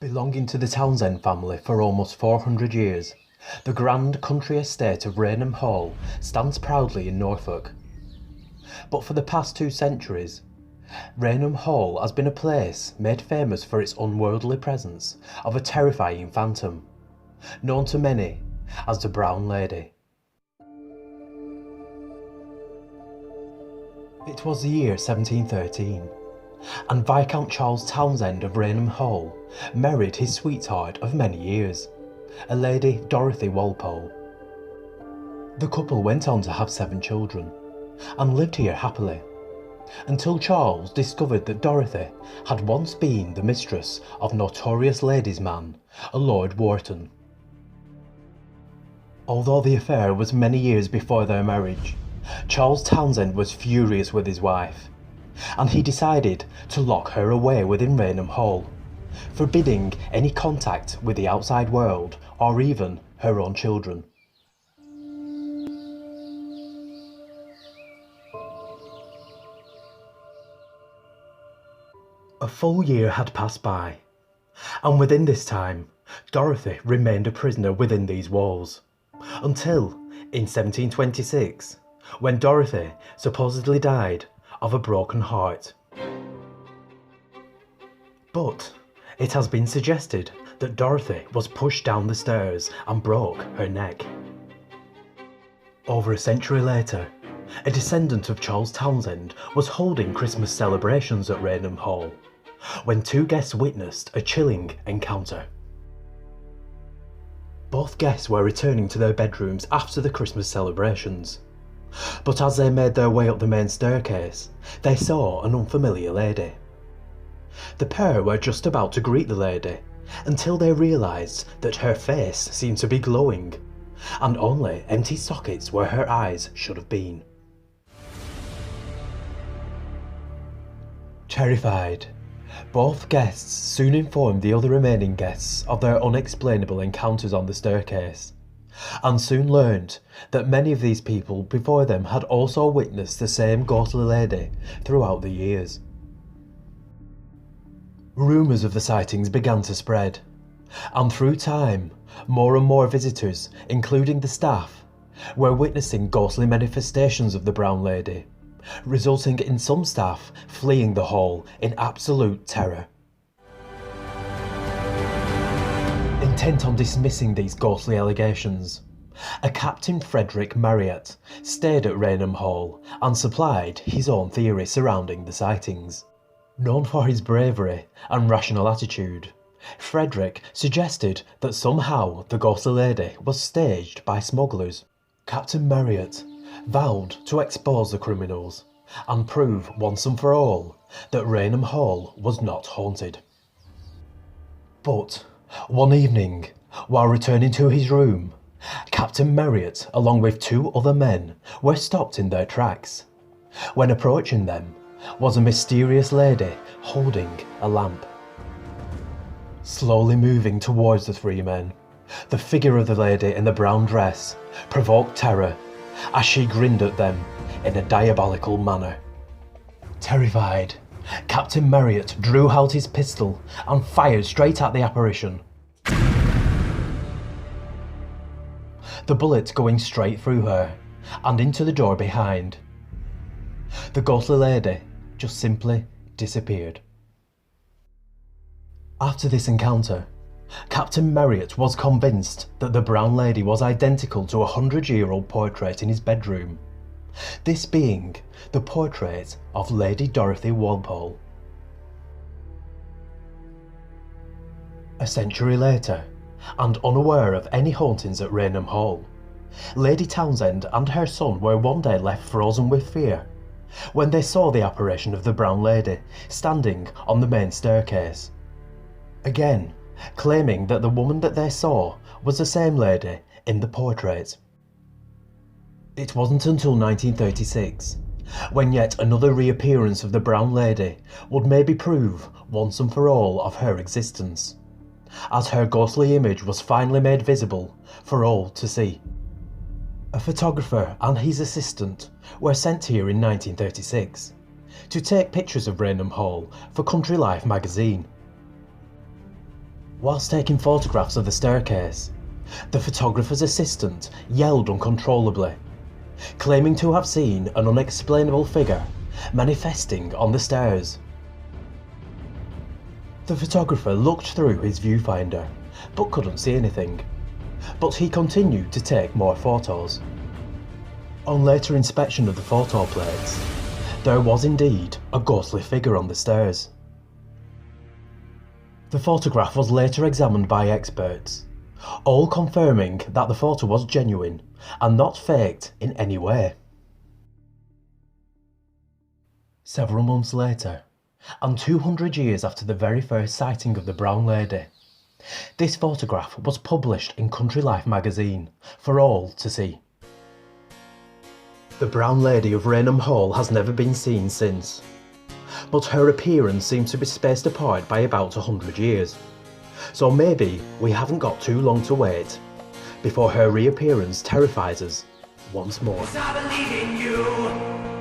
Belonging to the Townsend family for almost 400 years, the grand country estate of Raynham Hall stands proudly in Norfolk. But for the past 2 centuries, Raynham Hall has been a place made famous for its unworldly presence of a terrifying phantom, known to many as the Brown Lady. It was the year 1713, and Viscount Charles Townsend of Raynham Hall married his sweetheart of many years, a Lady Dorothy Walpole. The couple went on to have 7 children, and lived here happily, until Charles discovered that Dorothy had once been the mistress of notorious ladies' man, a Lord Wharton. Although the affair was many years before their marriage, Charles Townsend was furious with his wife, and he decided to lock her away within Raynham Hall, forbidding any contact with the outside world or even her own children. A full year had passed by, and within this time, Dorothy remained a prisoner within these walls, until in 1726, when Dorothy supposedly died of a broken heart. But it has been suggested that Dorothy was pushed down the stairs and broke her neck. Over a century later, a descendant of Charles Townsend was holding Christmas celebrations at Raynham Hall, when 2 guests witnessed a chilling encounter. Both guests were returning to their bedrooms after the Christmas celebrations, but as they made their way up the main staircase, they saw an unfamiliar lady. The pair were just about to greet the lady until they realised that her face seemed to be glowing, and only empty sockets where her eyes should have been. Terrified, both guests soon informed the other remaining guests of their unexplainable encounters on the staircase, and soon learned that many of these people before them had also witnessed the same ghostly lady throughout the years. Rumours of the sightings began to spread, and through time, more and more visitors, including the staff, were witnessing ghostly manifestations of the Brown Lady, resulting in some staff fleeing the hall in absolute terror. Intent on dismissing these ghostly allegations, a Captain Frederick Marryat stayed at Raynham Hall and supplied his own theory surrounding the sightings. Known for his bravery and rational attitude, Frederick suggested that somehow the ghostly lady was staged by smugglers. Captain Marryat vowed to expose the criminals and prove once and for all that Raynham Hall was not haunted. But one evening, while returning to his room, Captain Marryat, along with 2 other men, were stopped in their tracks. When approaching them was a mysterious lady holding a lamp. Slowly moving towards the 3 men, the figure of the lady in the brown dress provoked terror as she grinned at them in a diabolical manner. Terrified, Captain Marryat drew out his pistol and fired straight at the apparition, the bullet going straight through her and into the door behind. The ghostly lady just simply disappeared. After this encounter, Captain Marryat was convinced that the Brown Lady was identical to a 100-year-old portrait in his bedroom, this being the portrait of Lady Dorothy Walpole. A century later, and unaware of any hauntings at Raynham Hall, Lady Townsend and her son were one day left frozen with fear when they saw the apparition of the Brown Lady standing on the main staircase, again claiming that the woman that they saw was the same lady in the portrait. It wasn't until 1936, when yet another reappearance of the Brown Lady would maybe prove once and for all of her existence, as her ghostly image was finally made visible for all to see. A photographer and his assistant were sent here in 1936 to take pictures of Raynham Hall for Country Life magazine. Whilst taking photographs of the staircase, the photographer's assistant yelled uncontrollably, claiming to have seen an unexplainable figure manifesting on the stairs. The photographer looked through his viewfinder but couldn't see anything, but he continued to take more photos. On later inspection of the photo plates, there was indeed a ghostly figure on the stairs. The photograph was later examined by experts, all confirming that the photo was genuine and not faked in any way. Several months later, and 200 years after the very first sighting of the Brown Lady, this photograph was published in Country Life magazine for all to see. The Brown Lady of Raynham Hall has never been seen since, but her appearance seems to be spaced apart by about 100 years, so maybe we haven't got too long to wait before her reappearance terrifies us once more. 'Cause I believe in you.